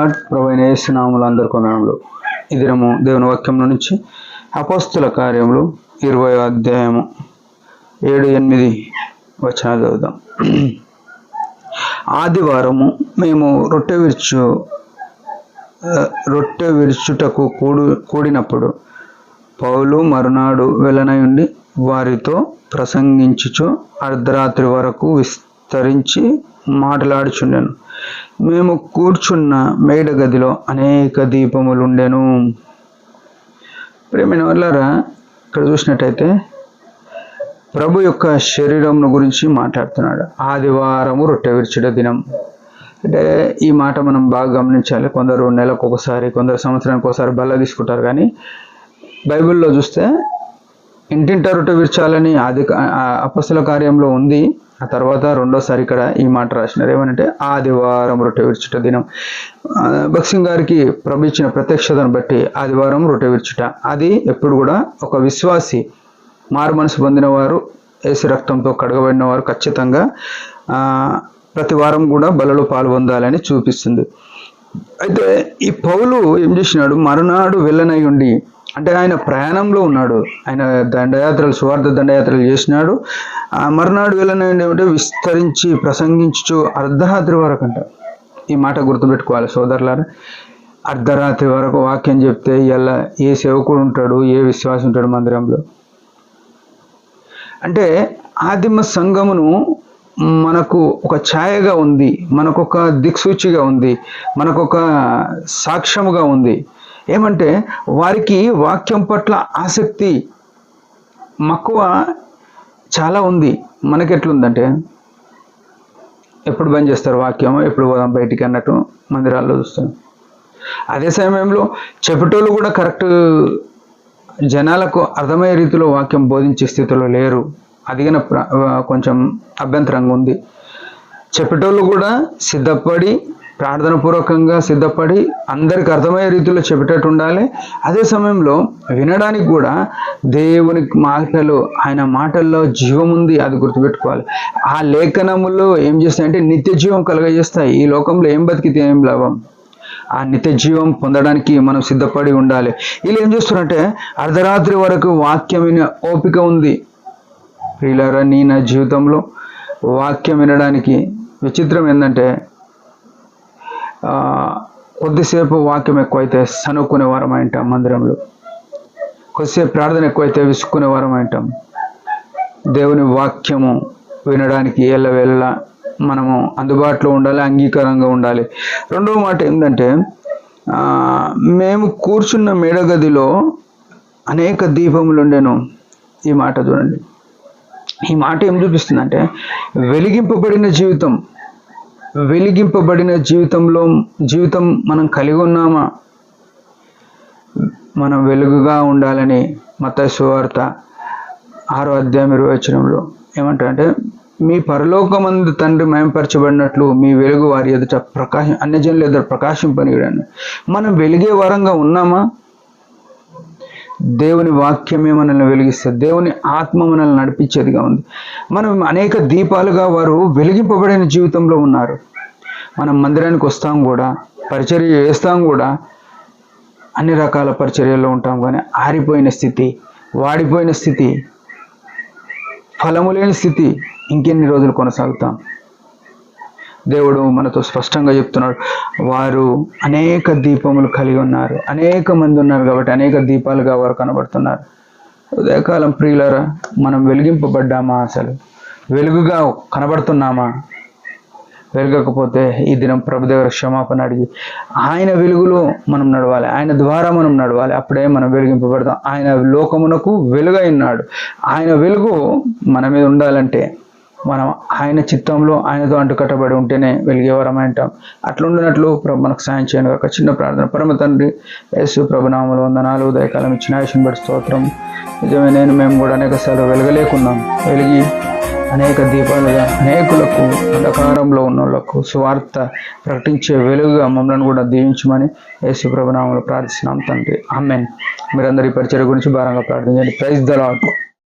Lord. ప్రభువైన యేసు నామములో అందరికీ వందనములు. ఈ దినము దేవుని వాక్యం నుంచి అపోస్తుల కార్యములు 20వ అధ్యాయము 7-8 వచనాలు చదువుదాం. ఆదివారము మేము రొట్టె విరుచుటకు కూడినప్పుడు పౌలు మరునాడు వెళ్ళనయుండి వారితో ప్రసంగించుచు అర్ధరాత్రి వరకు విస్తరించి మాట్లాడుచుండెను. మేము కూర్చున్న మేడ గదిలో అనేక దీపములుండెను. ప్రియమైన వాళ్ళారా, ఇక్కడ చూసినట్టయితే ప్రభు యొక్క శరీరం గురించి మాట్లాడుతున్నాడు. ఆదివారము రొట్టె విరుచుట దినం అంటే ఈ మాట మనం బాగా గమనించాలి. కొందరు నెలకు ఒకసారి, కొందరు సంవత్సరానికి ఒకసారి బల్ల తీసుకుంటారు. కానీ బైబిల్లో చూస్తే ఇంటింటా రొట్టె విరచాలని అపొస్తలుల కార్యంలో ఉంది. ఆ తర్వాత రెండోసారి ఇక్కడ ఈ మాట రాసినారు. ఏమనంటే ఆదివారం రొట్టె విరుచుట దినం. భక్సింగ్ గారికి ప్రభు ఇచ్చిన ప్రత్యక్షతను బట్టి ఆదివారం రొట్టె విరుచుట అది ఎప్పుడు కూడా ఒక విశ్వాసి, మారు మనసు పొందిన వారు, యేసు రక్తంతో కడగబడిన వారు ఖచ్చితంగా ప్రతి వారం కూడా బలలో పాల్గొందాలని చూపిస్తుంది. అయితే ఈ పౌలు ఏం చేసినాడు? మరునాడు వెళ్ళనయుండి, అంటే ఆయన ప్రయాణంలో ఉన్నాడు. ఆయన దండయాత్రలు, సువార్త దండయాత్రలు చేసినాడు. మరునాడు వెళ్ళనయుండి ఏమంటే విస్తరించి ప్రసంగించు అర్ధరాత్రి వరకు అంట. ఈ మాట గుర్తుపెట్టుకోవాలి సోదరులారా. అర్ధరాత్రి వరకు వాక్యం చెప్తే ఇలా ఏ సేవకుడు ఉంటాడు, ఏ విశ్వాసం ఉంటాడు మందిరంలో? అంటే ఆదిమ సంఘమును మనకు ఒక ఛాయగా ఉంది, మనకొక దిక్సూచిగా ఉంది, మనకొక సాక్ష్యముగా ఉంది. ఏమంటే వారికి వాక్యం పట్ల ఆసక్తి, మక్కువ చాలా ఉంది. మనకి ఎట్లుందంటే ఎప్పుడు బంద్ చేస్తారు వాక్యం, ఎప్పుడు పోదాం బయటికి అన్నట్టు మందిరాల్లో చూస్తాం. అదే సమయంలో చెప్పేటోళ్ళు కూడా కరెక్ట్ జనాలకు అర్థమయ్యే రీతిలో వాక్యం బోధించే స్థితిలో లేరు. అది కొంచెం అభ్యంతరంగా ఉంది. చెప్పేటోళ్ళు కూడా సిద్ధపడి, ప్రార్థన పూర్వకంగా సిద్ధపడి అందరికి అర్థమయ్యే రీతిలో చెప్పేటట్టు ఉండాలి. అదే సమయంలో వినడానికి కూడా దేవుని మాటలు, ఆయన మాటల్లో జీవం ఉంది, అది గుర్తుపెట్టుకోవాలి. ఆ లేఖనములు ఏం చేస్తాయంటే నిత్య జీవం కలుగజేస్తాయి. ఈ లోకంలో ఏం బతికితే ఏం లాభం? ఆ నిత్య జీవం పొందడానికి మనం సిద్ధపడి ఉండాలి. వీళ్ళు ఏం చేస్తున్నారంటే అర్ధరాత్రి వరకు వాక్యం వినే ఓపిక ఉంది. ప్రియులారా, నా జీవితంలో వాక్యం వినడానికి విచిత్రం ఏంటంటే కొద్దిసేపు వాక్యం ఎక్కువైతే సనుక్కునే వారం అంటాం మందిరంలో, కొద్దిసేపు ప్రార్థన ఎక్కువైతే విసుక్కునే వారం అంటాం. దేవుని వాక్యము వినడానికి ఎల్లవేళ మనము అందుబాటులో ఉండాలి, అంగీకారంగా ఉండాలి. రెండవ మాట ఏంటంటే మేము కూర్చున్న మేడగదిలో అనేక దీపములు ఉండెను. ఈ మాట చూడండి. ఈ మాట ఏం చూపిస్తుందంటే వెలిగింపబడిన జీవితం మనం కలిగి ఉన్నామా? మనం వెలుగుగా ఉండాలని మత్తయి సువార్త 6వ అధ్యాయం 20వ వచనంలో ఏమంటారంటే మీ పరలోకమందు తండ్రి మహిమపరచబడినట్లు మీ వెలుగు వారి ఎదుట అన్యజనుల ఎదుట ప్రకాశింపనీయుడని. మనం వెలిగే వారంగా ఉన్నామా? దేవుని వాక్యమే మనల్ని వెలిగిస్తుంది. దేవుని ఆత్మ మనల్ని నడిపించేదిగా ఉంది. మనం అనేక దీపాలుగా వారు వెలిగింపబడిన జీవితంలో ఉన్నారు. మనం మందిరానికి వస్తాం కూడా, పరిచర్య చేస్తాం కూడా, అన్ని రకాల పరిచర్యల్లో ఉంటాం. కానీ ఆరిపోయిన స్థితి, వాడిపోయిన స్థితి, ఫలము లేని స్థితి ఇంకెన్ని రోజులు కొనసాగుతాం? దేవుడు మనతో స్పష్టంగా చెప్తున్నాడు. వారు అనేక దీపములు కలిగి ఉన్నారు, అనేక మంది ఉన్నారు కాబట్టి అనేక దీపాలుగా వారు కనబడుతున్నారు. ఉదయకాలం ప్రియులారా, మనం వెలిగింపబడ్డామా? అసలు వెలుగుగా కనబడుతున్నామా? వెలగకపోతే ఈ దినం ప్రభు దగ్గర క్షమాపణ అడిగి ఆయన వెలుగులో మనం నడవాలి, ఆయన ద్వారా మనం నడవాలి. అప్పుడే మనం వెలిగింపబడతాం. ఆయన లోకమునకు వెలుగై ఉన్నాడు. ఆయన వెలుగు మన మీద ఉండాలంటే మనం ఆయన చిత్తంలో ఆయనతో అంటుకట్టబడి ఉంటేనే వెలిగేవారం అంటాం. అట్లుండినట్లు ప్రభు మనకు సాయం చేయను. ఒక చిన్న ప్రార్థన. పరమ తండ్రి యేసు ప్రభునామములో వందనాలు. ఉదయకాలం ఇచ్చిన ఆయుష్ను బట్టి స్తోత్రం. నిజమే, మేము కూడా అనేక సార్లు వెలగలేకున్నాం. వెలిగి అనేక దీపాలుగా అనేకులకు, అంధకారంలో ఉన్న వాళ్ళకు సువార్త ప్రకటించే వెలుగుగా మమ్మల్ని కూడా దీవించమని యేసు ప్రభునామములో ప్రార్థిస్తున్నాం తండ్రి. ఆమేన్. మీరందరి పరిచర్య గురించి భారంగా ప్రార్థించండి. Praise the lord.